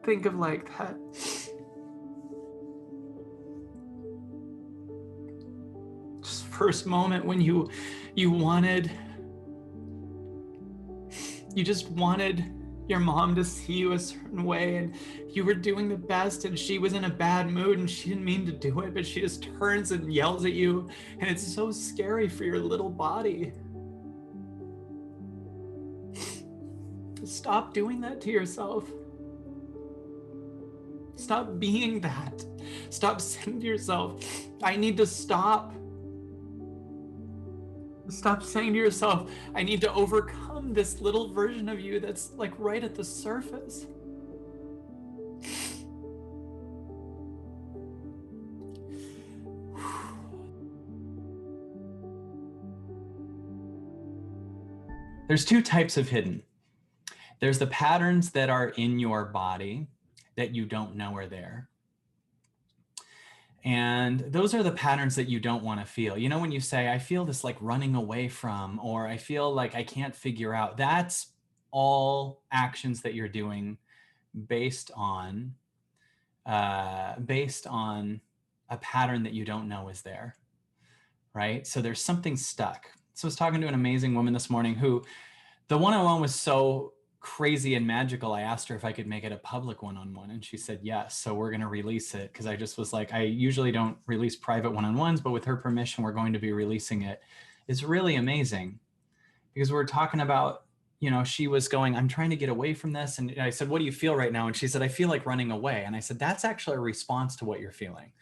think of like that just first moment when you just wanted your mom to see you a certain way, and you were doing the best, and she was in a bad mood and she didn't mean to do it, but she just turns and yells at you, and it's so scary for your little body. Stop doing that to yourself. Stop being that. Stop saying to yourself, I need to stop. Stop saying to yourself, I need to overcome this little version of you that's like right at the surface. There's two types of hidden. There's the patterns that are in your body that you don't know are there. And those are the patterns that you don't want to feel. You know, when you say, I feel this like running away from, or I feel like I can't figure out, that's all actions that you're doing based on a pattern that you don't know is there, right? So there's something stuck. So I was talking to an amazing woman this morning who the one-on-one was so crazy and magical. I asked her if I could make it a public one-on-one, and she said yes. So we're going to release it, because I just was like, I usually don't release private one-on-ones, but with her permission, we're going to be releasing it. It's really amazing because we're talking about, you know, she was going, I'm trying to get away from this. And I said, what do you feel right now? And she said, I feel like running away. And I said, that's actually a response to what you're feeling.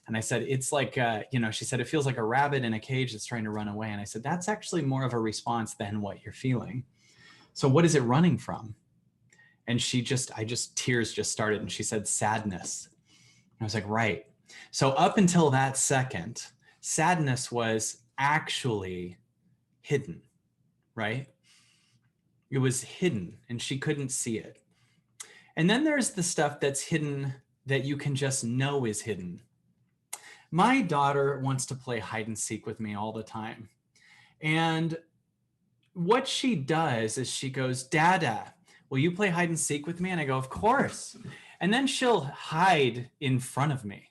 And I said, it's like, you know, she said, it feels like a rabbit in a cage that's trying to run away. And I said, that's actually more of a response than what you're feeling. So what is it running from? And tears just started. And she said, sadness. And I was like, right. So up until that second, sadness was actually hidden, right? It was hidden and she couldn't see it. And then there's the stuff that's hidden that you can just know is hidden. My daughter wants to play hide and seek with me all the time. And what she does is she goes, Dada, will you play hide and seek with me? And I go, of course. And then she'll hide in front of me.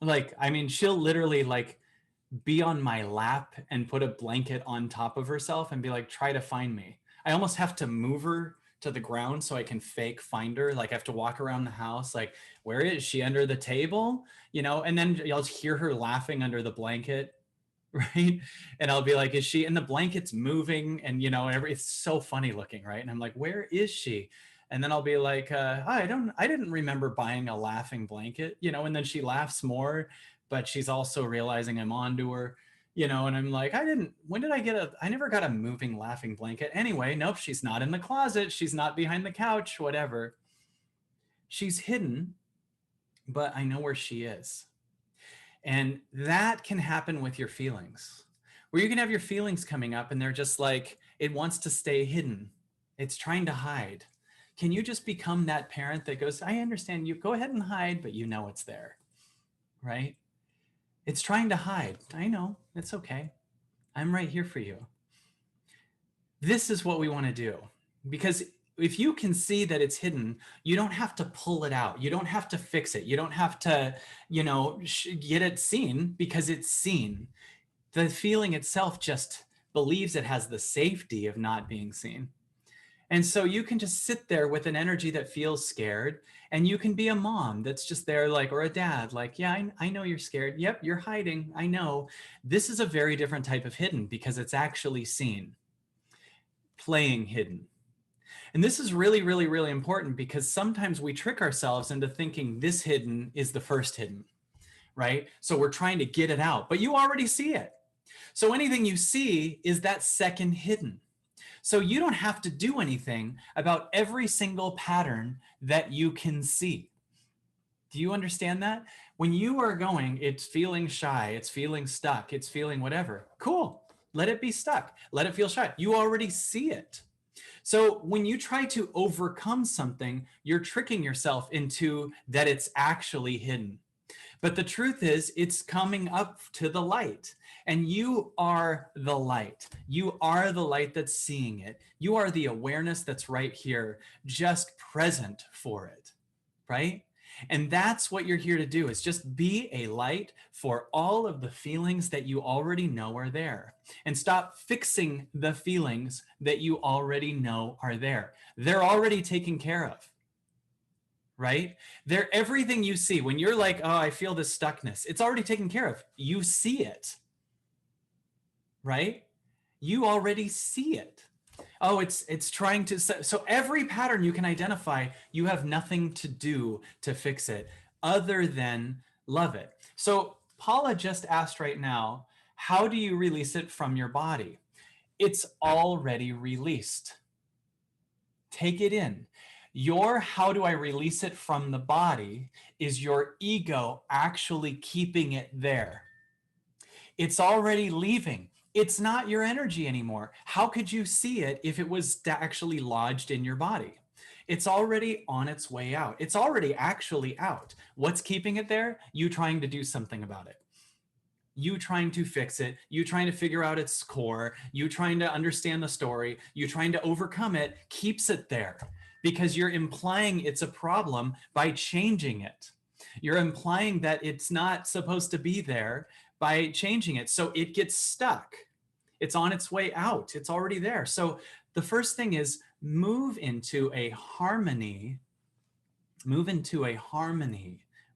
Like, I mean, she'll literally like be on my lap and put a blanket on top of herself and be like, try to find me. I almost have to move her to the ground so I can fake find her. Like I have to walk around the house. Like, where is she? Under the table? You know, and then you'll hear her laughing under the blanket. Right. And I'll be like, is she? And the blanket's moving and, you know, it's so funny looking. Right. And I'm like, where is she? And then I'll be like, I didn't remember buying a laughing blanket, you know, and then she laughs more, but she's also realizing I'm onto her, you know, and I'm like, I never got a moving laughing blanket. Anyway, nope, she's not in the closet. She's not behind the couch, whatever. She's hidden, but I know where she is. And that can happen with your feelings, where you can have your feelings coming up and they're just like, it wants to stay hidden. It's trying to hide. Can you just become that parent that goes, I understand you, go ahead and hide, but you know it's there, right? It's trying to hide. I know, it's okay. I'm right here for you. This is what we want to do, because if you can see that it's hidden, you don't have to pull it out. You don't have to fix it. You don't have to, you know, get it seen, because it's seen. The feeling itself just believes it has the safety of not being seen. And so you can just sit there with an energy that feels scared, and you can be a mom that's just there, like, or a dad, like, yeah, I know you're scared. Yep, you're hiding. I know. This is a very different type of hidden, because it's actually seen, playing hidden. And this is really, really, really important, because sometimes we trick ourselves into thinking this hidden is the first hidden, right? So we're trying to get it out, but you already see it. So anything you see is that second hidden. So you don't have to do anything about every single pattern that you can see. Do you understand that? When you are going, it's feeling shy, it's feeling stuck, it's feeling whatever. Cool. Let it be stuck. Let it feel shy. You already see it. So when you try to overcome something, you're tricking yourself into that it's actually hidden. But the truth is, it's coming up to the light, and you are the light. You are the light that's seeing it. You are the awareness that's right here, just present for it. right? And that's what you're here to do, is just be a light for all of the feelings that you already know are there. And stop fixing the feelings that you already know are there. They're already taken care of, right? They're everything you see. When you're like, oh, I feel this stuckness, it's already taken care of. You see it, right? You already see it. Oh, it's trying to, so every pattern you can identify, you have nothing to do to fix it other than love it. So Paula just asked right now, how do you release it from your body? It's already released. Take it in. Your how do I release it from the body is your ego actually keeping it there. It's already leaving. It's not your energy anymore. How could you see it if it was actually lodged in your body? It's already on its way out. It's already actually out. What's keeping it there? You trying to do something about it. You trying to fix it. You trying to figure out its core. You trying to understand the story. You trying to overcome it keeps it there because you're implying it's a problem by changing it. You're implying that it's not supposed to be there by changing it. So it gets stuck. It's on its way out. It's already there. So the first thing is move into a harmony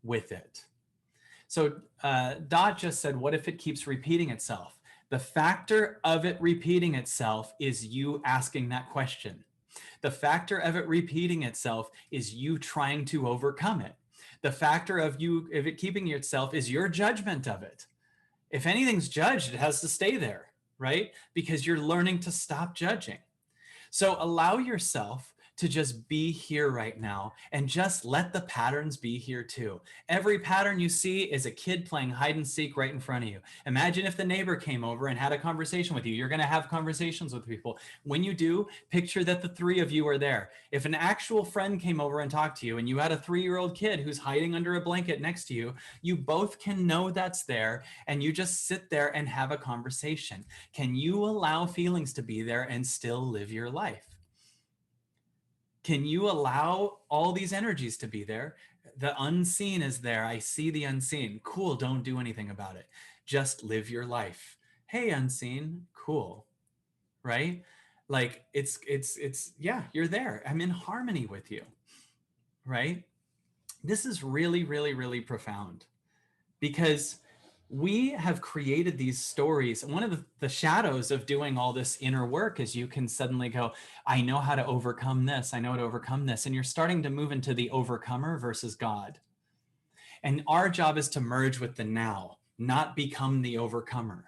with it. So Dot just said, what if it keeps repeating itself? The factor of it repeating itself is you asking that question. The factor of it repeating itself is you trying to overcome it. The factor of it keeping itself is your judgment of it. If anything's judged, it has to stay there, right? Because you're learning to stop judging. So allow yourself to just be here right now and just let the patterns be here too. Every pattern you see is a kid playing hide and seek right in front of you. Imagine if the neighbor came over and had a conversation with you. You're going to have conversations with people. When you do, picture that the three of you are there. If an actual friend came over and talked to you and you had a 3-year-old kid who's hiding under a blanket next to you, you both can know that's there and you just sit there and have a conversation. Can you allow feelings to be there and still live your life? Can you allow all these energies to be there? The unseen is there. I see the unseen. Cool. Don't do anything about it. Just live your life. Hey, unseen. Cool. Right? Like it's, yeah, you're there. I'm in harmony with you. Right? This is really, really, really profound because we have created these stories. One of the shadows of doing all this inner work is you can suddenly go, I know how to overcome this. I know how to overcome this. And you're starting to move into the overcomer versus God. And our job is to merge with the now, not become the overcomer,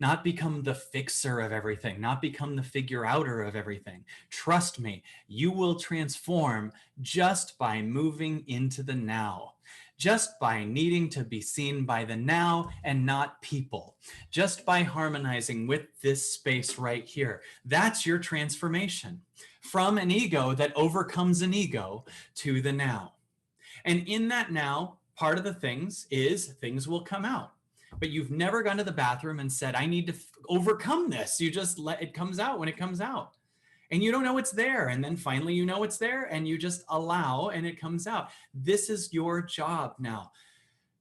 not become the fixer of everything, not become the figure outer of everything. Trust me, you will transform just by moving into the now. Just by needing to be seen by the now and not people, just by harmonizing with this space right here. That's your transformation from an ego that overcomes an ego to the now. And in that now, part of the things is things will come out. But you've never gone to the bathroom and said, I need to overcome this. You just let it comes out when it comes out. And you don't know it's there. And then finally, you know it's there and you just allow and it comes out. This is your job now.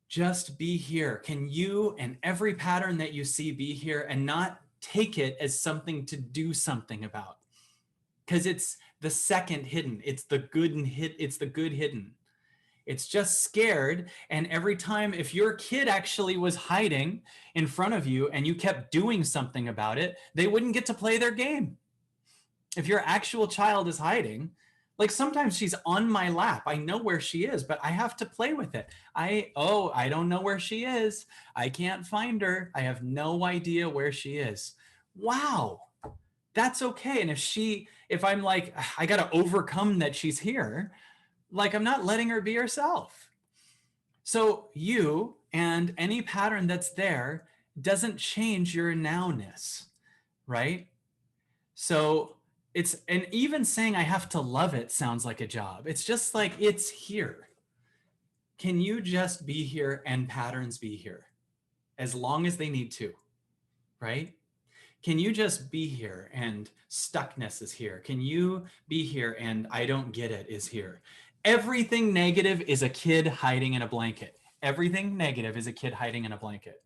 Just be here. Can you and every pattern that you see be here and not take it as something to do something about? Because it's the second hidden. It's the good and it's the good hidden. It's just scared. And every time, if your kid actually was hiding in front of you and you kept doing something about it, they wouldn't get to play their game. If your actual child is hiding, like sometimes she's on my lap. I know where she is, but I have to play with it. I don't know where she is. I can't find her. I have no idea where she is. Wow, that's okay. And if I'm like, I got to overcome that she's here, like I'm not letting her be herself. So you and any pattern that's there doesn't change your nowness, right? So and even saying I have to love it sounds like a job. It's just like, it's here. Can you just be here and patterns be here as long as they need to, right? Can you just be here and stuckness is here? Can you be here and I don't get it is here? Everything negative is a kid hiding in a blanket. Everything negative is a kid hiding in a blanket.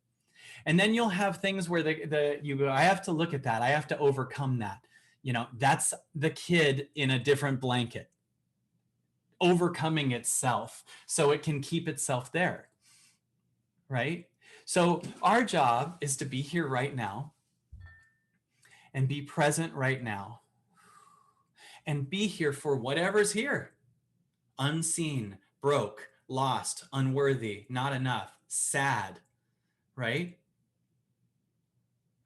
And then you'll have things where you go, I have to look at that. I have to overcome that. That's the kid in a different blanket, overcoming itself so it can keep itself there. Right? So our job is to be here right now and be present right now and be here for whatever's here. Unseen, broke, lost, unworthy, not enough, sad, right?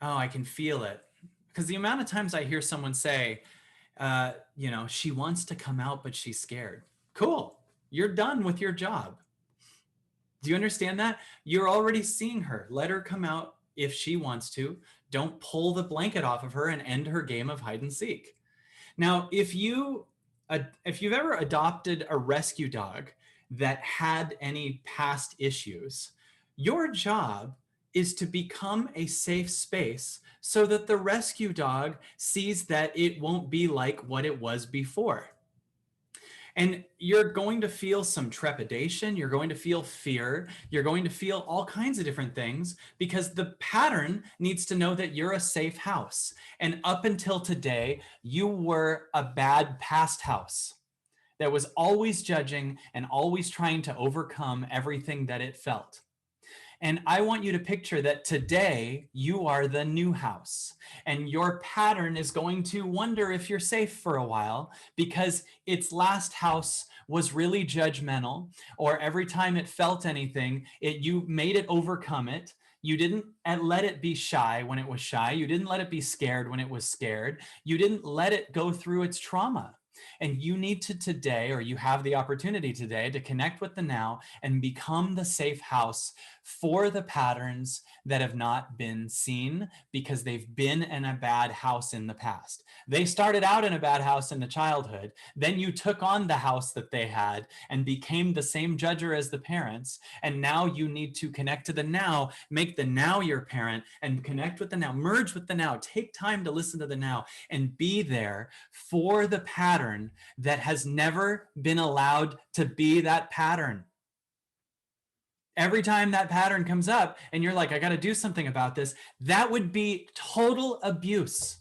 Oh, I can feel it. Because the amount of times I hear someone say, she wants to come out, but she's scared. Cool. You're done with your job. Do you understand that? You're already seeing her. Let her come out if she wants to. Don't pull the blanket off of her and end her game of hide and seek. Now, if you've ever adopted a rescue dog that had any past issues, your job is to become a safe space so that the rescue dog sees that it won't be like what it was before. And you're going to feel some trepidation. You're going to feel fear. You're going to feel all kinds of different things because the pattern needs to know that you're a safe house. And up until today, you were a bad past house that was always judging and always trying to overcome everything that it felt. And I want you to picture that today you are the new house and your pattern is going to wonder if you're safe for a while because its last house was really judgmental, or every time it felt anything, you made it overcome it. You didn't let it be shy when it was shy. You didn't let it be scared when it was scared. You didn't let it go through its trauma. And you need to today, or you have the opportunity today, to connect with the now and become the safe house for the patterns that have not been seen because they've been in a bad house in the past. They started out in a bad house in the childhood. Then you took on the house that they had and became the same judger as the parents. And now you need to connect to the now, make the now your parent, and connect with the now, merge with the now, take time to listen to the now and be there for the pattern that has never been allowed to be that pattern. Every time that pattern comes up and you're like, I got to do something about this, that would be total abuse.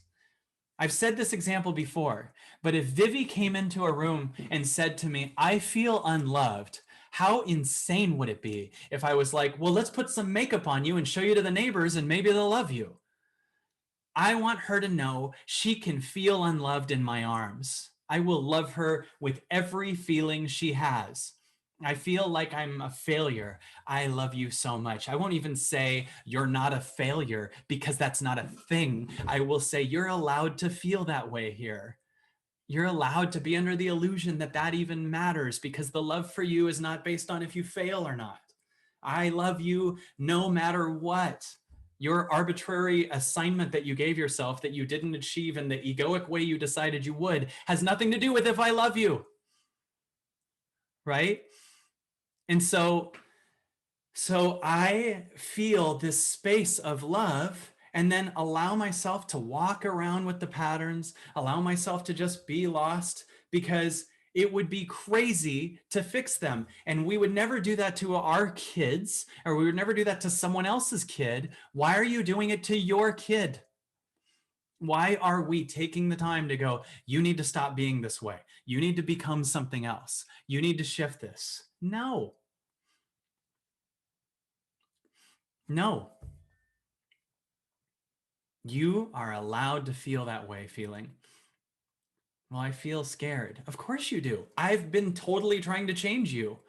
I've said this example before, but if Vivi came into a room and said to me, I feel unloved, how insane would it be if I was like, well, let's put some makeup on you and show you to the neighbors and maybe they'll love you. I want her to know she can feel unloved in my arms. I will love her with every feeling she has. I feel like I'm a failure. I love you so much. I won't even say you're not a failure because that's not a thing. I will say you're allowed to feel that way here. You're allowed to be under the illusion that that even matters because the love for you is not based on if you fail or not. I love you no matter what. Your arbitrary assignment that you gave yourself that you didn't achieve in the egoic way you decided you would has nothing to do with if I love you. Right? And so I feel this space of love and then allow myself to walk around with the patterns, allow myself to just be lost because it would be crazy to fix them. And we would never do that to our kids, or we would never do that to someone else's kid. Why are you doing it to your kid? Why are we taking the time to go, you need to stop being this way. You need to become something else. You need to shift this. No. No. You are allowed to feel that way feeling. Well, I feel scared. Of course you do. I've been totally trying to change you.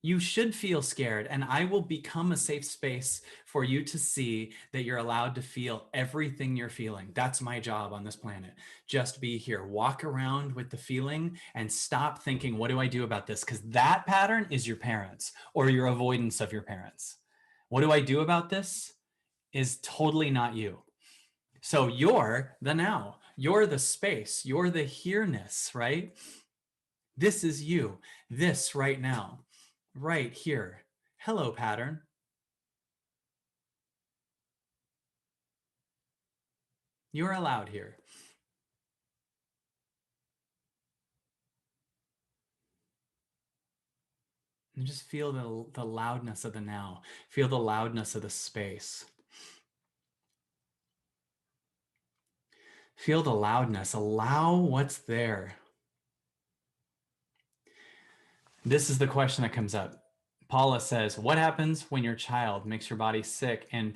You should feel scared, and I will become a safe space for you to see that you're allowed to feel everything you're feeling. That's my job on this planet. Just be here. Walk around with the feeling and stop thinking, what do I do about this? Because that pattern is your parents or your avoidance of your parents. What do I do about this is totally not you. So you're the now. You're the space. You're the here-ness, right? This is you. This right now. Right here. Hello, pattern. You're allowed here. And just feel the loudness of the now. Feel the loudness of the space. Feel the loudness. Allow what's there. This is the question that comes up. Paula says, what happens when your child makes your body sick and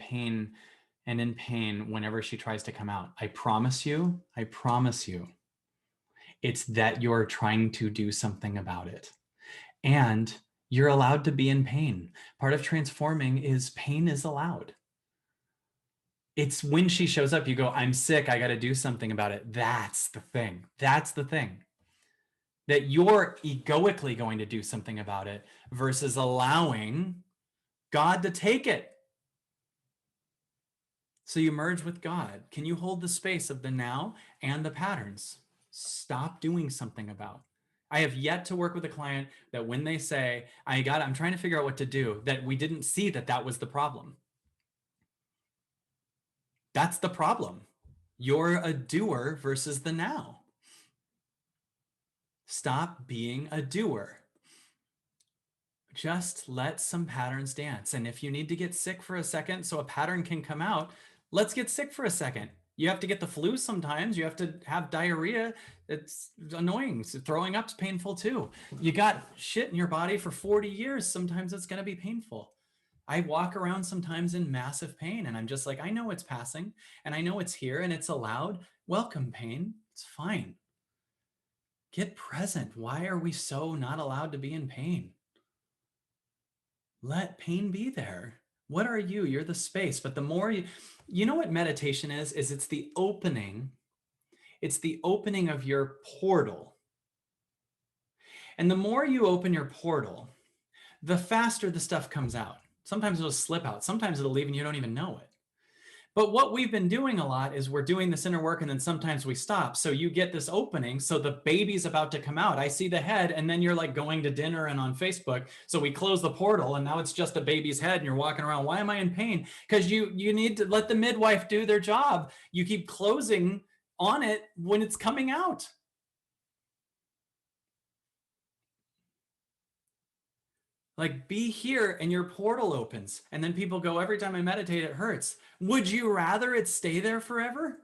in pain whenever she tries to come out? I promise you, it's that you're trying to do something about it. And you're allowed to be in pain. Part of transforming is pain is allowed. It's when she shows up, you go, I'm sick, I got to do something about it. That's the thing. That's the thing. That you're egoically going to do something about it versus allowing God to take it. So you merge with God. Can you hold the space of the now and the patterns? Stop doing something about. I have yet to work with a client that when they say, I'm trying to figure out what to do, that we didn't see that was the problem. That's the problem. You're a doer versus the now. Stop being a doer. Just let some patterns dance. And if you need to get sick for a second so a pattern can come out, let's get sick for a second. You have to get the flu sometimes. You have to have diarrhea. It's annoying. So throwing up's painful too. You got shit in your body for 40 years. Sometimes it's going to be painful. I walk around sometimes in massive pain and I'm just like, I know it's passing and I know it's here and it's allowed. Welcome, pain. It's fine. Get present. Why are we so not allowed to be in pain? Let pain be there. What are you? You're the space. But the more you know what meditation is it's the opening. It's the opening of your portal. And the more you open your portal, the faster the stuff comes out. Sometimes it'll slip out. Sometimes it'll leave and you don't even know it. But what we've been doing a lot is we're doing this inner work and then sometimes we stop. So you get this opening. So the baby's about to come out. I see the head and then you're like going to dinner and on Facebook. So we close the portal and now it's just a baby's head and you're walking around. Why am I in pain? Because you need to let the midwife do their job. You keep closing on it when it's coming out. Like be here and your portal opens. And then people go, every time I meditate, it hurts. Would you rather it stay there forever?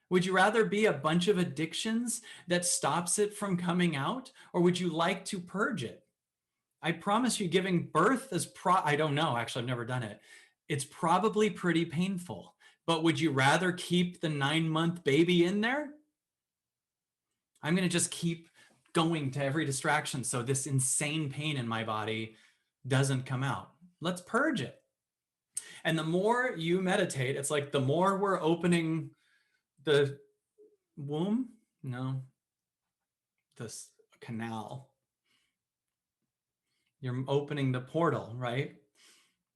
Would you rather be a bunch of addictions that stops it from coming out? Or would you like to purge it? I promise you giving birth is I don't know, actually, I've never done it. It's probably pretty painful, but would you rather keep the 9-month baby in there? I'm going to just keep going to every distraction so this insane pain in my body doesn't come out. Let's purge it. And the more you meditate, it's like the more we're opening the womb, this canal. You're opening the portal, right?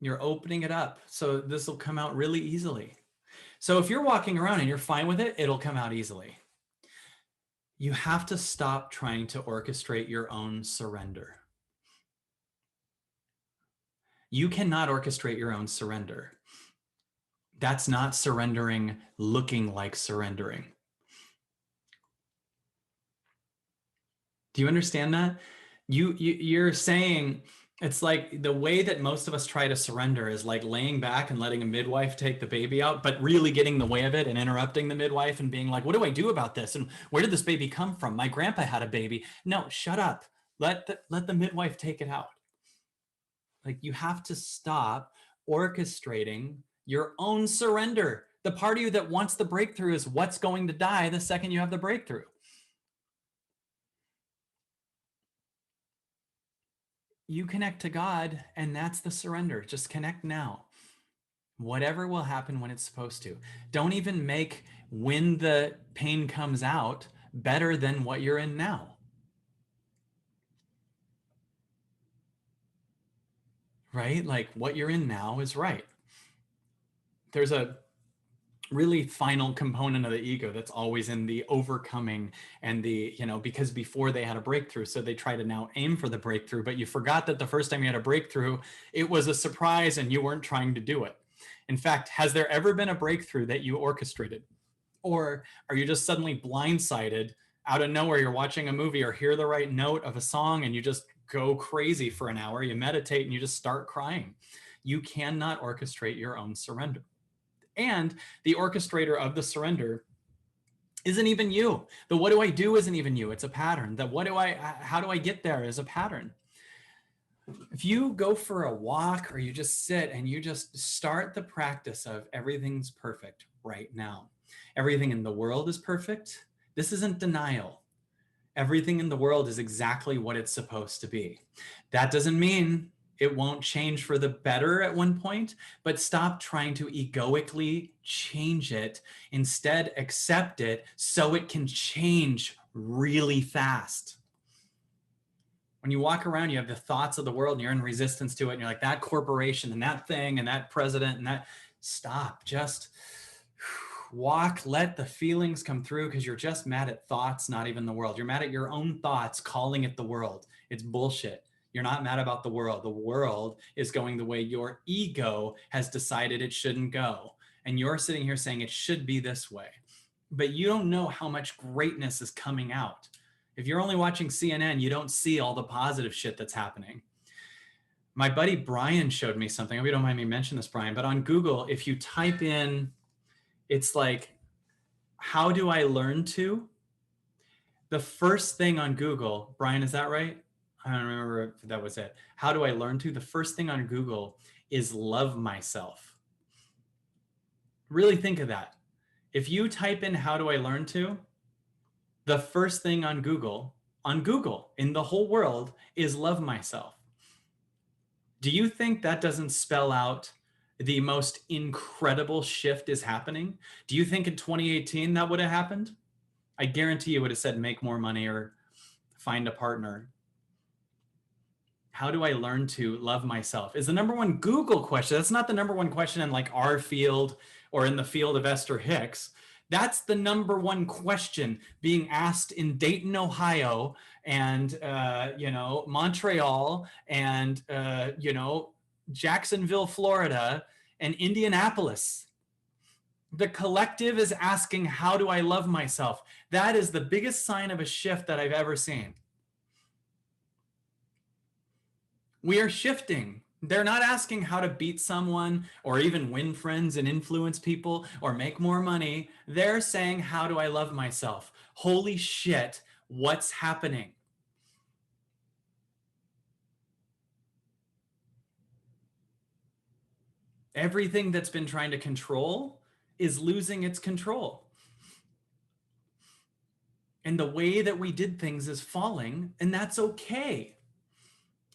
You're opening it up. So this will come out really easily. So if you're walking around and you're fine with it, it'll come out easily. You have to stop trying to orchestrate your own surrender. You cannot orchestrate your own surrender. That's not surrendering looking like surrendering. Do you understand that? You're saying it's like the way that most of us try to surrender is like laying back and letting a midwife take the baby out, but really getting in the way of it and interrupting the midwife and being like, what do I do about this? And where did this baby come from? My grandpa had a baby. No, shut up. Let the midwife take it out. Like you have to stop orchestrating your own surrender. The part of you that wants the breakthrough is what's going to die the second you have the breakthrough. You connect to God and that's the surrender. Just connect now. Whatever will happen when it's supposed to. Don't even make when the pain comes out better than what you're in now. Right? Like what you're in now is right. There's a really final component of the ego that's always in the overcoming and the, because before they had a breakthrough, so they try to now aim for the breakthrough, but you forgot that the first time you had a breakthrough, it was a surprise and you weren't trying to do it. In fact, has there ever been a breakthrough that you orchestrated? Or are you just suddenly blindsided out of nowhere? You're watching a movie or hear the right note of a song and you just go crazy for an hour, you meditate and you just start crying. You cannot orchestrate your own surrender. And the orchestrator of the surrender isn't even you. The what do I do isn't even you. It's a pattern. The how do I get there is a pattern. If you go for a walk or you just sit and you just start the practice of everything's perfect right now. Everything in the world is perfect. This isn't denial. Everything in the world is exactly what it's supposed to be. That doesn't mean it won't change for the better at one point, but stop trying to egoically change it. Instead, accept it so it can change really fast. When you walk around, you have the thoughts of the world and you're in resistance to it. And you're like, that corporation and that thing and that president and that. Stop. Just walk, let the feelings come through, because you're just mad at thoughts, not even the world. You're mad at your own thoughts, calling it the world. It's bullshit. You're not mad about the world. The world is going the way your ego has decided it shouldn't go. And you're sitting here saying it should be this way. But you don't know how much greatness is coming out. If you're only watching CNN, you don't see all the positive shit that's happening. My buddy Brian showed me something. I hope you don't mind me mentioning this, Brian, but on Google, if you type in, it's like, how do I learn to? The first thing on Google, Brian, is that right? I don't remember if that was it. How do I learn to? The first thing on Google is love myself. Really think of that. If you type in, how do I learn to? The first thing on Google, in the whole world, is love myself. Do you think that doesn't spell out the most incredible shift is happening? Do you think in 2018 that would have happened? I guarantee you would have said make more money or find a partner. How do I learn to love myself is the number one Google question. That's not the number one question in like our field or in the field of Esther Hicks. That's the number one question being asked in Dayton, Ohio, and Montreal, and Jacksonville, Florida, and Indianapolis. The collective is asking, how do I love myself? That is the biggest sign of a shift that I've ever seen. We are shifting. They're not asking how to beat someone or even win friends and influence people or make more money. They're saying, how do I love myself? Holy shit, what's happening? Everything that's been trying to control is losing its control. And the way that we did things is falling, and that's okay.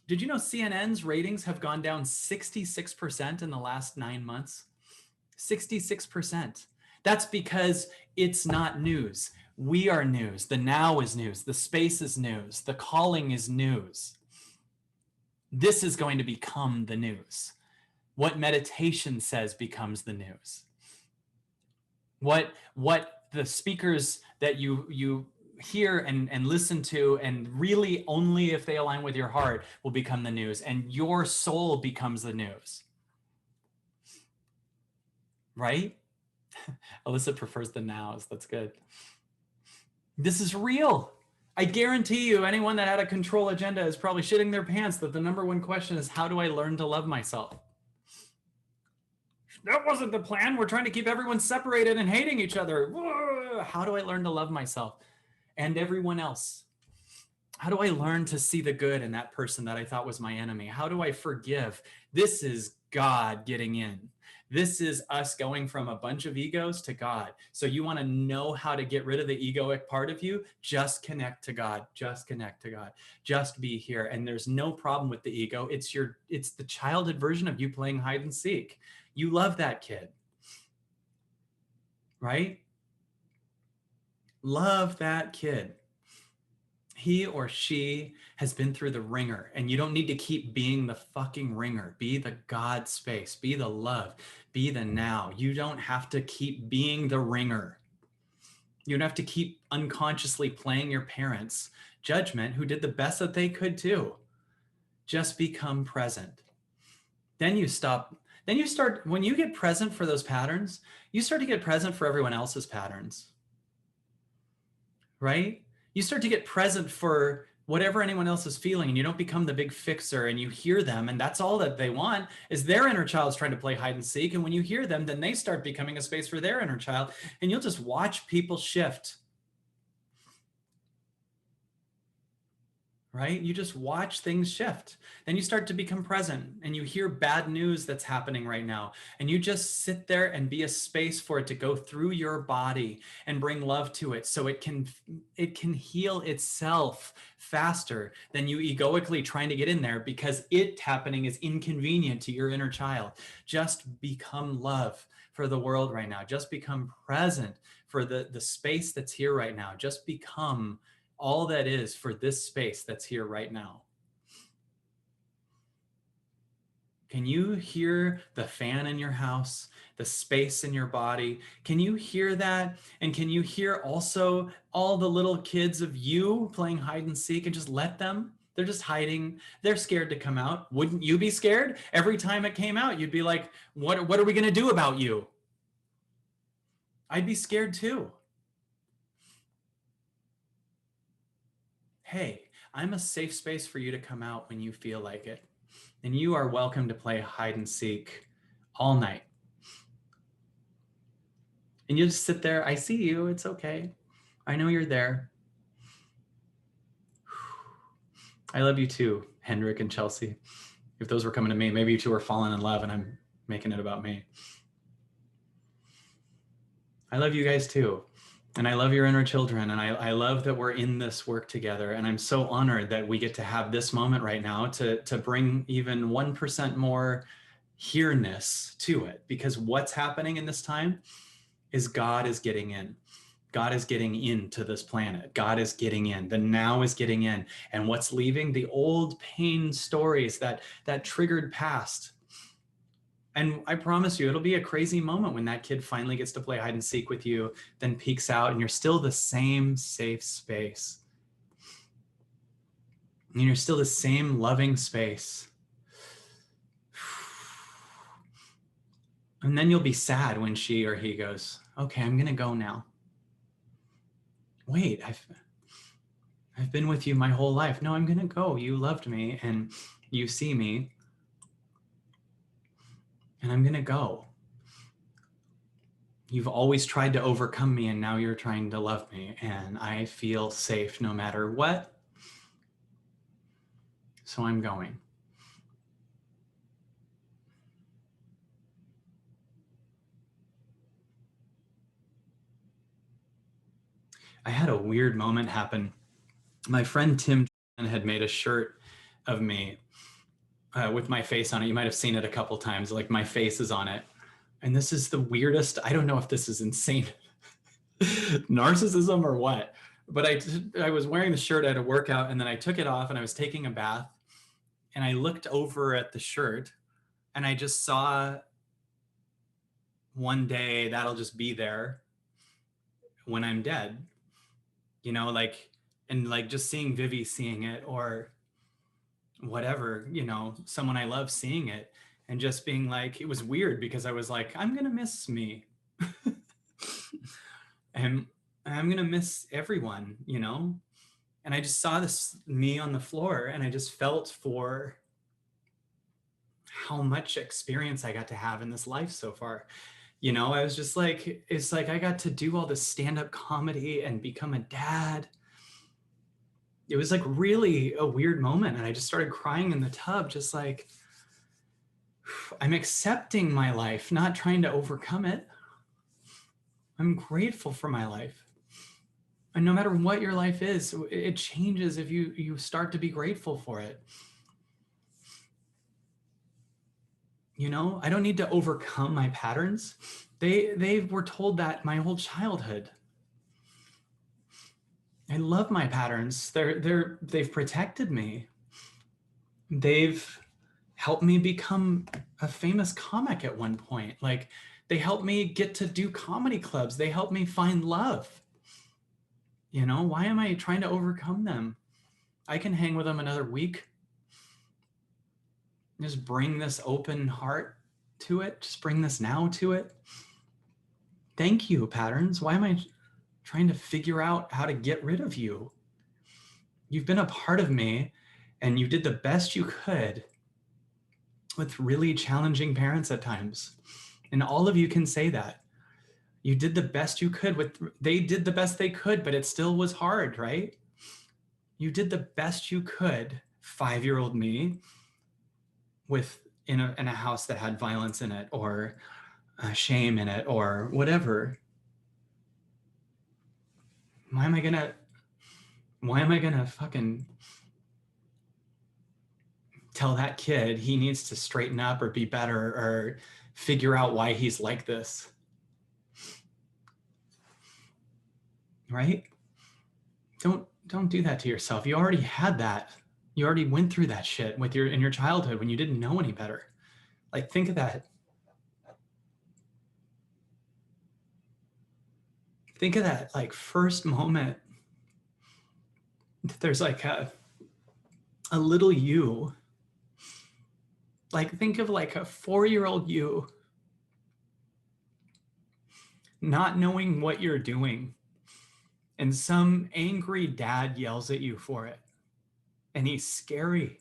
Did you know CNN's ratings have gone down 66% in the last 9 months? 66%. That's because it's not news. We are news. The now is news. The space is news. The calling is news. This is going to become the news. What meditation says becomes the news. What the speakers that you hear and listen to, and really only if they align with your heart, will become the news, and your soul becomes the news. Right? Alyssa prefers the nows. That's good. This is real. I guarantee you, anyone that had a control agenda is probably shitting their pants that the number one question is, how do I learn to love myself? That wasn't the plan. We're trying to keep everyone separated and hating each other. Whoa. How do I learn to love myself and everyone else? How do I learn to see the good in that person that I thought was my enemy? How do I forgive? This is God getting in. This is us going from a bunch of egos to God. So you want to know how to get rid of the egoic part of you? Just connect to God. Just connect to God. Just be here. And there's no problem with the ego. It's the childhood version of you playing hide and seek. You love that kid, right? Love that kid. He or she has been through the ringer, and you don't need to keep being the fucking ringer. Be the God space, be the love, be the now. You don't have to keep being the ringer. You don't have to keep unconsciously playing your parents' judgment, who did the best that they could too. Just become present. Then you start, when you get present for those patterns, you start to get present for everyone else's patterns, right? You start to get present for whatever anyone else is feeling, and you don't become the big fixer, and you hear them, and that's all that they want is their inner child's trying to play hide and seek. And when you hear them, then they start becoming a space for their inner child, and you'll just watch people shift. Right? You just watch things shift. Then you start to become present, and you hear bad news that's happening right now. And you just sit there and be a space for it to go through your body and bring love to it, so it can heal itself faster than you egoically trying to get in there, because it happening is inconvenient to your inner child. Just become love for the world right now. Just become present for the space that's here right now. Just become all that is for this space that's here right now. Can you hear the fan in your house, the space in your body? Can you hear that? And can you hear also all the little kids of you playing hide and seek? And just let them. They're just hiding. They're scared to come out. Wouldn't you be scared? Every time it came out, you'd be like, what are we going to do about you? I'd be scared too. Hey, I'm a safe space for you to come out when you feel like it. And you are welcome to play hide and seek all night. And you just sit there. I see you. It's okay. I know you're there. I love you too, Hendrik and Chelsea. If those were coming to me, maybe you two are falling in love and I'm making it about me. I love you guys too. And I love your inner children. And I love that we're in this work together. And I'm so honored that we get to have this moment right now to bring even 1% more here-ness to it. Because what's happening in this time is God is getting in. God is getting into this planet. God is getting in. The now is getting in. And what's leaving? The old pain stories that triggered past. And I promise you, it'll be a crazy moment when that kid finally gets to play hide and seek with you, then peeks out, and you're still the same safe space. And you're still the same loving space. And then you'll be sad when she or he goes, okay, I'm going to go now. Wait, I've been with you my whole life. No, I'm going to go. You loved me and you see me. And I'm going to go. You've always tried to overcome me, and now you're trying to love me, and I feel safe no matter what. So I'm going. I had a weird moment happen. My friend Tim had made a shirt of me with my face on it. You might have seen it a couple times, like my face is on it. And this is the weirdest, I don't know if this is insane narcissism or what, but I was wearing the shirt at a workout, and then I took it off and I was taking a bath, and I looked over at the shirt and I just saw, one day that'll just be there when I'm dead, you know, like, and like just seeing Vivi seeing it, or whatever, you know, someone I love seeing it, and just being like, it was weird because I was like, I'm going to miss me. And I'm going to miss everyone, you know? And I just saw this me on the floor, and I just felt for how much experience I got to have in this life so far. You know, I was just like, it's like I got to do all this stand-up comedy and become a dad. It was like really a weird moment. And I just started crying in the tub, just like, I'm accepting my life, not trying to overcome it. I'm grateful for my life. And no matter what your life is, it changes if you start to be grateful for it. You know, I don't need to overcome my patterns. They were told that my whole childhood. I love my patterns. They've protected me. They've helped me become a famous comic at one point. Like, they helped me get to do comedy clubs. They helped me find love. You know, why am I trying to overcome them? I can hang with them another week. Just bring this open heart to it. Just bring this now to it. Thank you, patterns. Why am I trying to figure out how to get rid of you? You've been a part of me, and you did the best you could with really challenging parents at times. And all of you can say that. You did the best you could with, they did the best they could, but it still was hard, right? You did the best you could, 5-year-old me, with in a house that had violence in it, or shame in it, or whatever. Why am I gonna fucking tell that kid he needs to straighten up or be better or figure out why he's like this? Right? Don't do that to yourself. You already had that. You already went through that shit with in your childhood when you didn't know any better. Like, think of that. Think of that, like, first moment. There's like a little you. Like, think of like a 4-year-old you not knowing what you're doing, and some angry dad yells at you for it, and he's scary.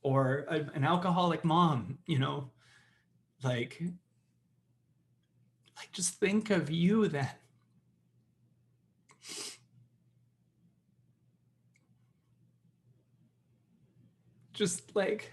Or an alcoholic mom, like just think of you then. Just like,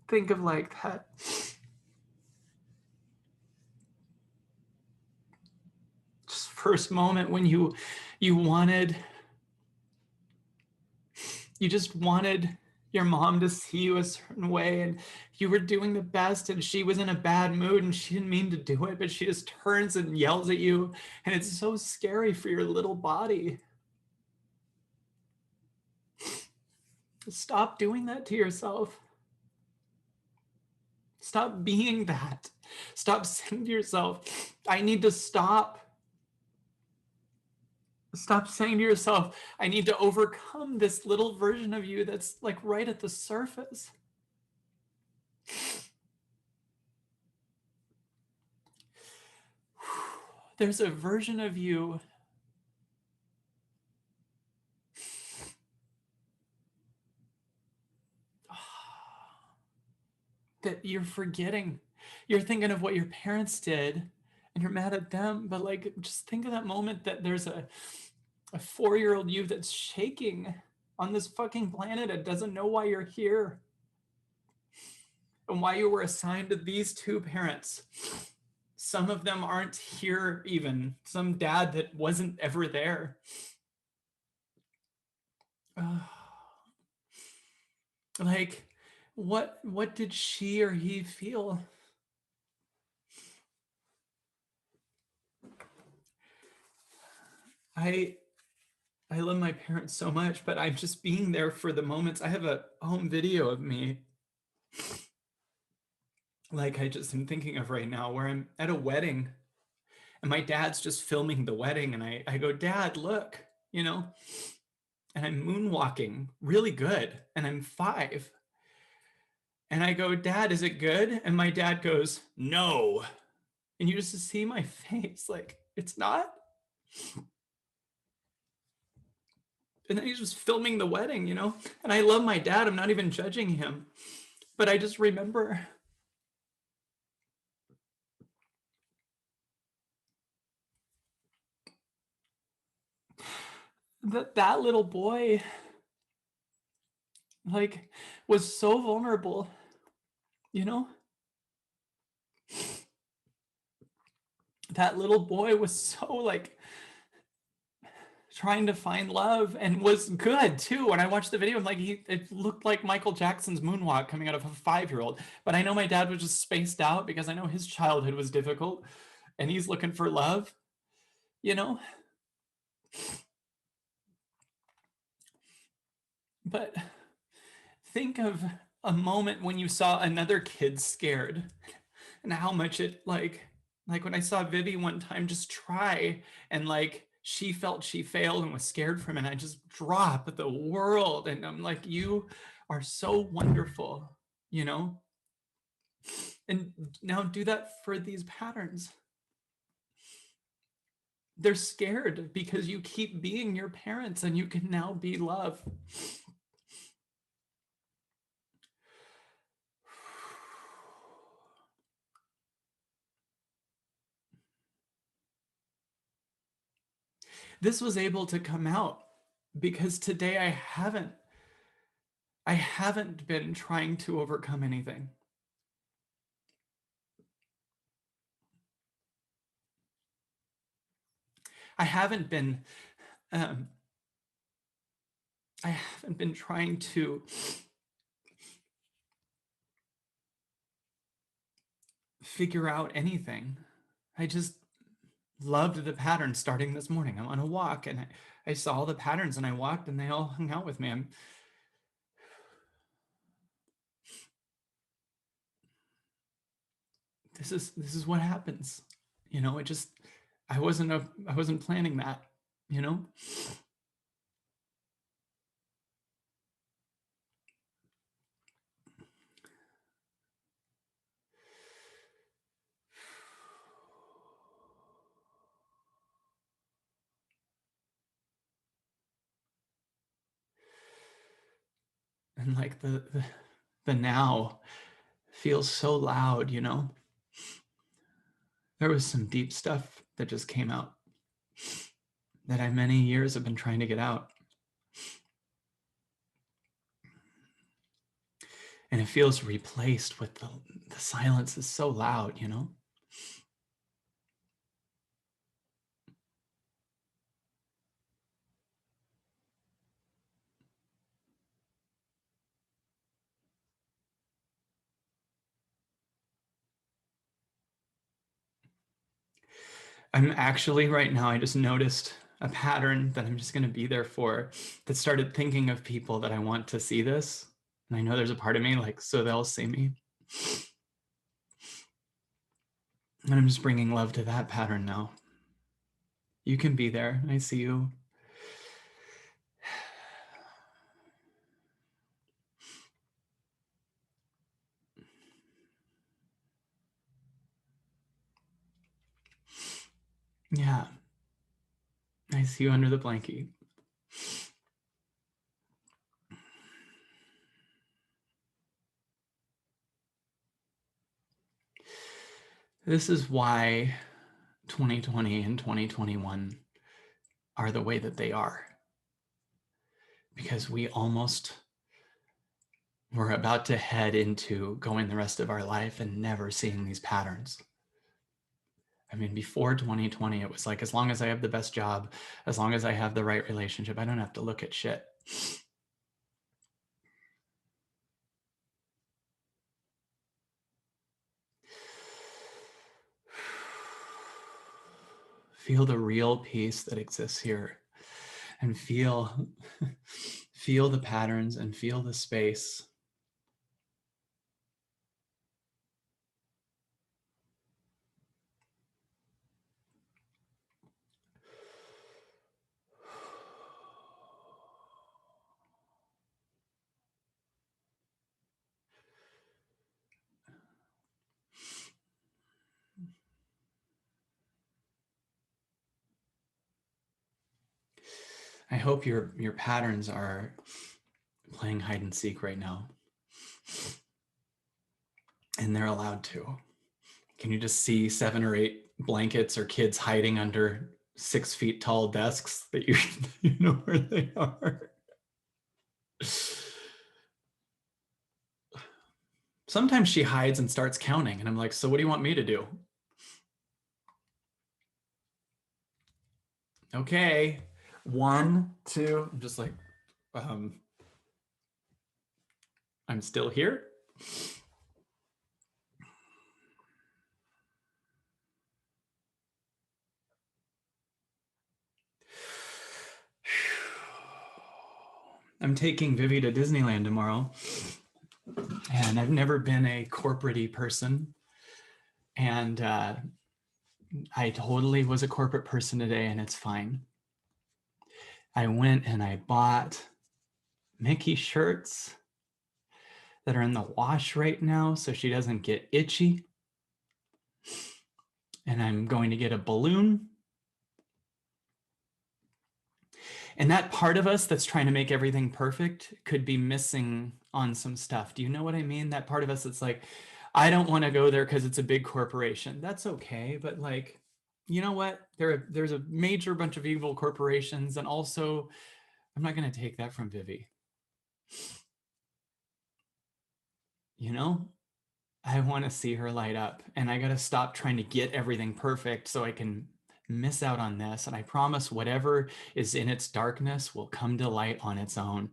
think of like that. Just first moment when you just wanted your mom to see you a certain way, and you were doing the best, and she was in a bad mood and she didn't mean to do it, but she just turns and yells at you, and it's so scary for your little body. Stop doing that to yourself. Stop being that. Stop saying to yourself, I need to stop. Stop saying to yourself, I need to overcome this little version of you that's like right at the surface. There's a version of you that you're forgetting. You're thinking of what your parents did and you're mad at them, but like, just think of that moment that there's a 4-year-old you that's shaking on this fucking planet and doesn't know why you're here and why you were assigned to these two parents. Some of them aren't here even. Some dad that wasn't ever there. Like, what did she or he feel? I love my parents so much, but I'm just being there for the moments. I have a home video of me, like I just am thinking of right now, where I'm at a wedding and my dad's just filming the wedding, and I go, Dad, look, and I'm moonwalking really good, and I'm 5. And I go, Dad, is it good? And my dad goes, no. And you just see my face, like, it's not. And then he's just filming the wedding, you know? And I love my dad. I'm not even judging him. But I just remember that little boy, like, was so vulnerable, you know? That little boy was so, like, trying to find love, and was good too. When I watched the video, I'm like, it looked like Michael Jackson's moonwalk coming out of a 5-year-old. But I know my dad was just spaced out because I know his childhood was difficult and he's looking for love, you know? But think of a moment when you saw another kid scared, and how much it, like when I saw Vivi one time just try, and like she felt she failed and was scared from it, and I just dropped the world, and I'm like, you are so wonderful, you know? And now do that for these patterns. They're scared because you keep being your parents, and you can now be love. This was able to come out because today I haven't been trying to overcome anything. I haven't been um, I haven't been trying to figure out anything. I just loved the pattern starting this morning. I'm on a walk, and I saw the patterns, and I walked, and they all hung out with me. This is what happens. You know, I wasn't planning that, you know? And like the now feels so loud, you know? There was some deep stuff that just came out that I many years have been trying to get out. And it feels replaced with the silence is so loud, you know? I'm actually right now, I just noticed a pattern that I'm just going to be there for, that started thinking of people that I want to see this. And I know there's a part of me like, so they'll see me. And I'm just bringing love to that pattern now. You can be there. I see you. Yeah. I see you under the blankie. This is why 2020 and 2021 are the way that they are. Because we almost were about to head into going the rest of our life and never seeing these patterns. I mean, before 2020, it was like, as long as I have the best job, as long as I have the right relationship, I don't have to look at shit. Feel the real peace that exists here, and feel the patterns, and feel the space. I hope your patterns are playing hide and seek right now. And they're allowed to. Can you just see 7 or 8 blankets or kids hiding under 6 feet tall desks that you know where they are? Sometimes she hides and starts counting, and I'm like, so what do you want me to do? Okay, 1, 2. I'm just like, I'm still here. I'm taking Vivi to Disneyland tomorrow, and I've never been a corporate-y person, and I totally was a corporate person today, and it's fine. I went and I bought Mickey shirts that are in the wash right now so she doesn't get itchy. And I'm going to get a balloon. And that part of us that's trying to make everything perfect could be missing on some stuff. Do you know what I mean? That part of us that's like, I don't want to go there because it's a big corporation. That's okay. But like, you know what? There's a major bunch of evil corporations. And also, I'm not going to take that from Vivi. You know? I want to see her light up, and I got to stop trying to get everything perfect so I can miss out on this. And I promise whatever is in its darkness will come to light on its own.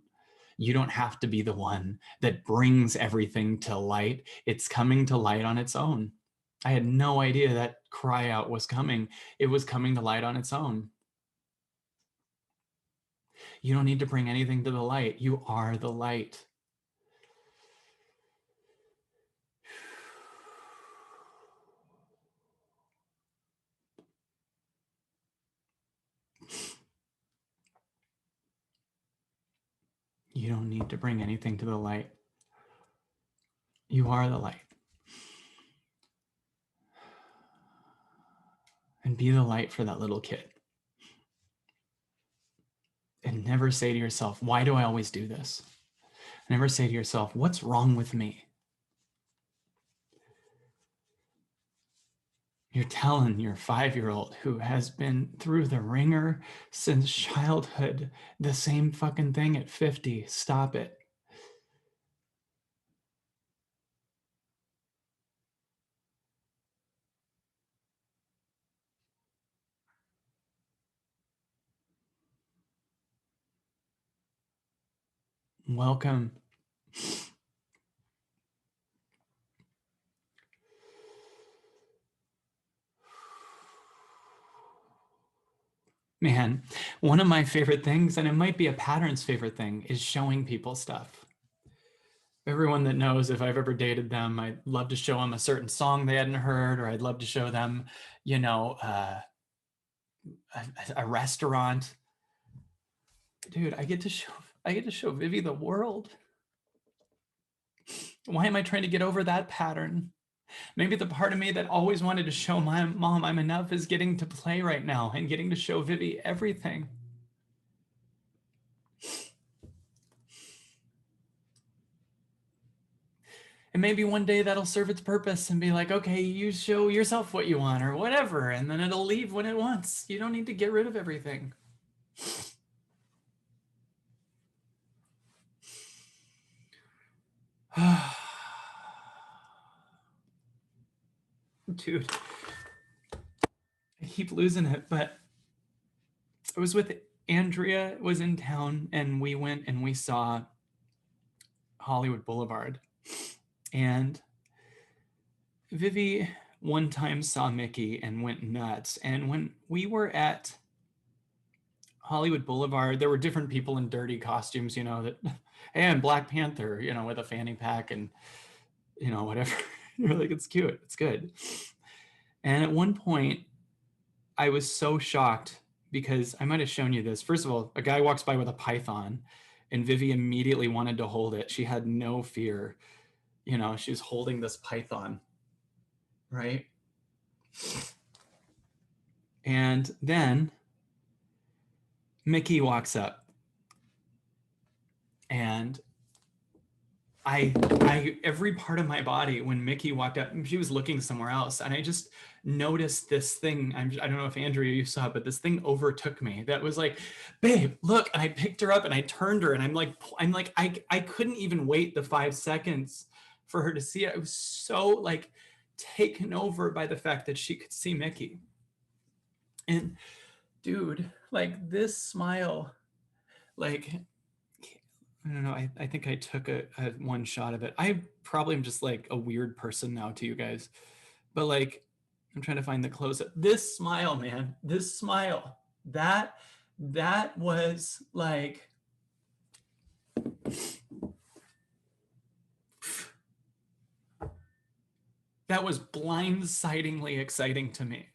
You don't have to be the one that brings everything to light. It's coming to light on its own. I had no idea that cry out was coming. It was coming to light on its own. You don't need to bring anything to the light. You are the light. You don't need to bring anything to the light. You are the light. And be the light for that little kid. And never say to yourself, why do I always do this? Never say to yourself, what's wrong with me? You're telling your 5-year-old who has been through the ringer since childhood the same fucking thing at 50. Stop it. Welcome. Man, one of my favorite things, and it might be a pattern's favorite thing, is showing people stuff. Everyone that knows, if I've ever dated them, I'd love to show them a certain song they hadn't heard, or I'd love to show them, you know, a restaurant. Dude, I get to show Vivi the world. Why am I trying to get over that pattern? Maybe the part of me that always wanted to show my mom I'm enough is getting to play right now and getting to show Vivi everything. And maybe one day that'll serve its purpose and be like, okay, you show yourself what you want or whatever, and then it'll leave when it wants. You don't need to get rid of everything. Dude, I keep losing it, but I was with Andrea, was in town, and we went and we saw Hollywood Boulevard. And Vivi one time saw Mickey and went nuts. And when we were at Hollywood Boulevard, there were different people in dirty costumes, you know, that, and Black Panther, you know, with a fanny pack and, you know, whatever. You're like, it's cute, it's good. And at one point, I was so shocked because I might have shown you this. First of all, a guy walks by with a python, and Vivi immediately wanted to hold it. She had no fear. You know, she was holding this python, right? And then Mickey walks up, and every part of my body, when Mickey walked up, she was looking somewhere else, and I just noticed this thing. I don't know if Andrea, you saw it, but this thing overtook me. That was like, babe, look. And I picked her up and I turned her, and I couldn't even wait the 5 seconds for her to see it. I was so like taken over by the fact that she could see Mickey. And dude, like this smile, like I don't know. I think I took a one shot of it. I probably am just like a weird person now to you guys, but like I'm trying to find the close up. This smile, man, this smile, that was like, that was blindsidingly exciting to me.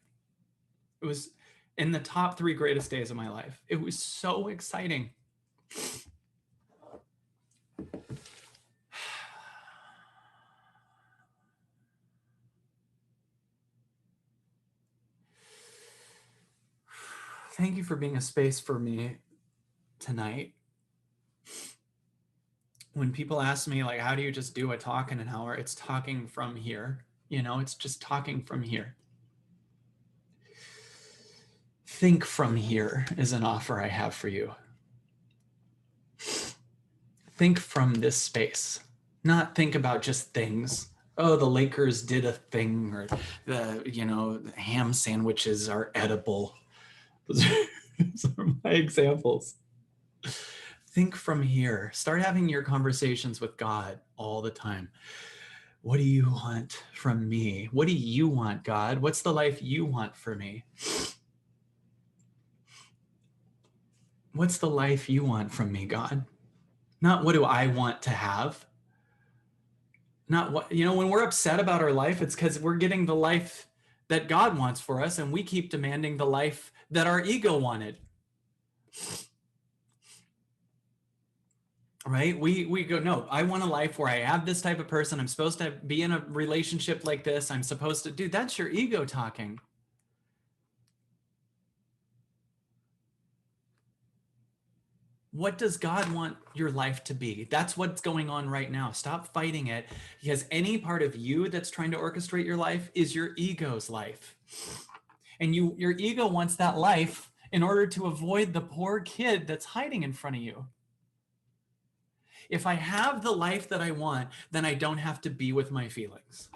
It was in the top 3 greatest days of my life. It was so exciting. Thank you for being a space for me tonight. When people ask me, like, how do you just do a talk in an hour? It's talking from here. You know, it's just talking from here. Think from here is an offer I have for you. Think from this space, not think about just things. Oh, the Lakers did a thing, or the ham sandwiches are edible. Those are my examples. Think from here. Start having your conversations with God all the time. What do you want from me? What do you want, God? What's the life you want for me? What's the life you want from me, God? Not what do I want to have? Not what, when we're upset about our life, it's because we're getting the life that God wants for us, and we keep demanding the life that our ego wanted. Right? We go, no, I want a life where I have this type of person. I'm supposed to be in a relationship like this. I'm supposed to, dude, that's your ego talking. What does God want your life to be? That's what's going on right now. Stop fighting it, because any part of you that's trying to orchestrate your life is your ego's life. And your ego wants that life in order to avoid the poor kid that's hiding in front of you. If I have the life that I want, then I don't have to be with my feelings.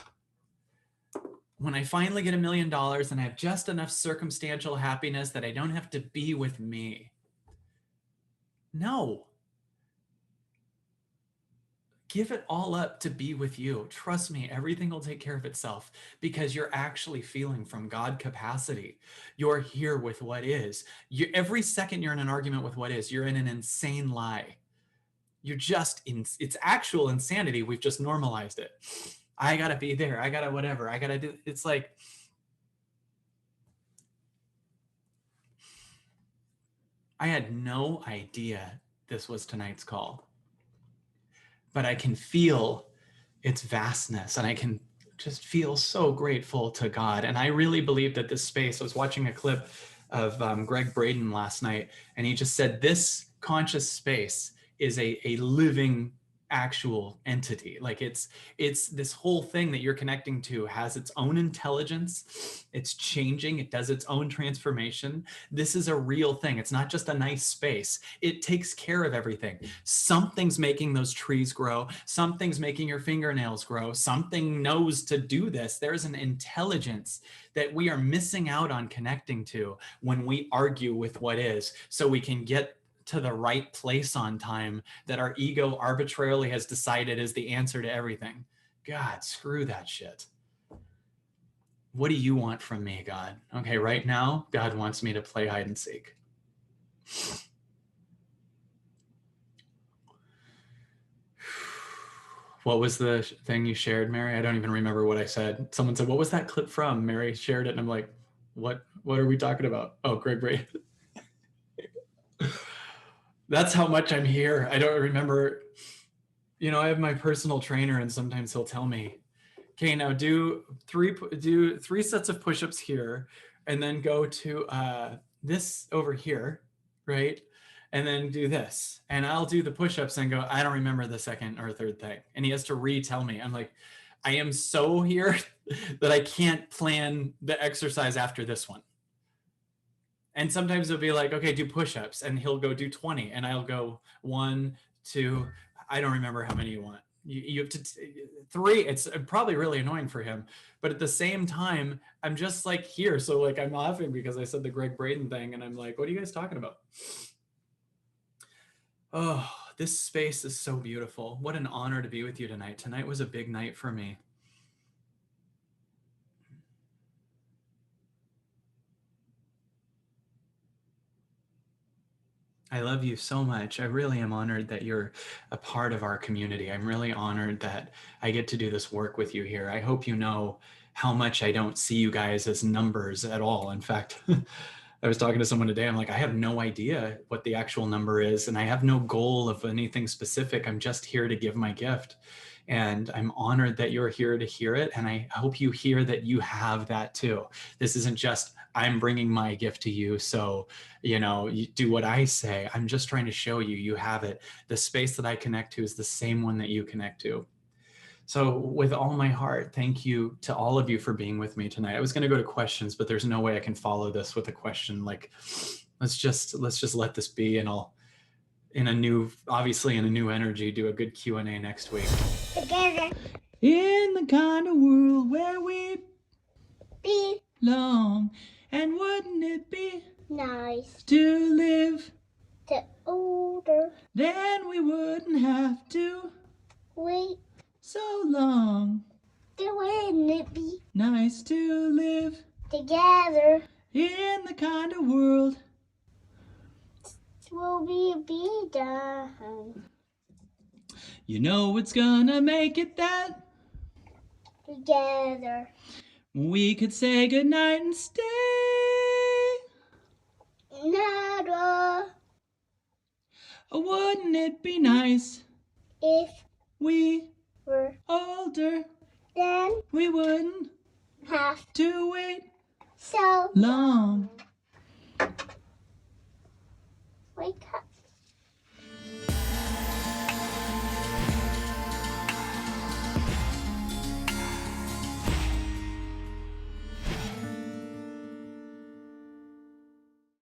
When I finally get $1 million and I have just enough circumstantial happiness that I don't have to be with me. No. Give it all up to be with you. Trust me, everything will take care of itself, because you're actually feeling from God capacity. You're here with what is. Every second you're in an argument with what is, you're in an insane lie. You're just it's actual insanity. We've just normalized it. I gotta be there. I gotta whatever. I gotta do. It's like, I had no idea this was tonight's call, but I can feel its vastness, and I can just feel so grateful to God. And I really believe that this space, I was watching a clip of Greg Braden last night, and he just said this conscious space is a living actual entity. Like it's this whole thing that you're connecting to has its own intelligence. It's changing. It does its own transformation. This is a real thing. It's not just a nice space. It takes care of everything. Something's making those trees grow. Something's making your fingernails grow. Something knows to do this. There's an intelligence that we are missing out on connecting to when we argue with what is, so we can get to the right place on time that our ego arbitrarily has decided is the answer to everything. God, screw that shit. What do you want from me, God? Okay, right now, God wants me to play hide and seek. What was the thing you shared, Mary? I don't even remember what I said. Someone said, what was that clip from? Mary shared it, and I'm like, what are we talking about? Oh, Greg Ray. That's how much I'm here. I don't remember. I have my personal trainer, and sometimes he'll tell me, okay, now do three sets of push-ups here, and then go to this over here, right? And then do this. And I'll do the push-ups and go, I don't remember the second or third thing. And he has to retell me. I'm like, I am so here that I can't plan the exercise after this one. And sometimes it'll be like, okay, do push-ups. And he'll go do 20. And I'll go 1, 2, I don't remember how many you want. You have to 3. It's probably really annoying for him, but at the same time, I'm just like here. So like I'm laughing because I said the Greg Braden thing, and I'm like, what are you guys talking about? Oh, this space is so beautiful. What an honor to be with you tonight. Tonight was a big night for me. I love you so much. I really am honored that you're a part of our community. I'm really honored that I get to do this work with you here. I hope you know how much I don't see you guys as numbers at all. In fact, I was talking to someone today. I'm like, I have no idea what the actual number is, and I have no goal of anything specific. I'm just here to give my gift. And I'm honored that you're here to hear it. And I hope you hear that you have that too. This isn't just, I'm bringing my gift to you, so, you know, you do what I say. I'm just trying to show you, you have it. The space that I connect to is the same one that you connect to. So with all my heart, thank you to all of you for being with me tonight. I was going to go to questions, but there's no way I can follow this with a question. Like, let's just let this be, and I'll, obviously in a new energy, do a good Q&A next week. Together. In the kind of world where we belong, and wouldn't it be nice to live to older? Then we wouldn't have to Wait, so long. wouldn't it be Nice to live together? in the kind of world Will we be done you know it's gonna make it that together? we could say goodnight and stay. Never. Wouldn't it be nice If we we're older? then We wouldn't have to wait so long. wake up.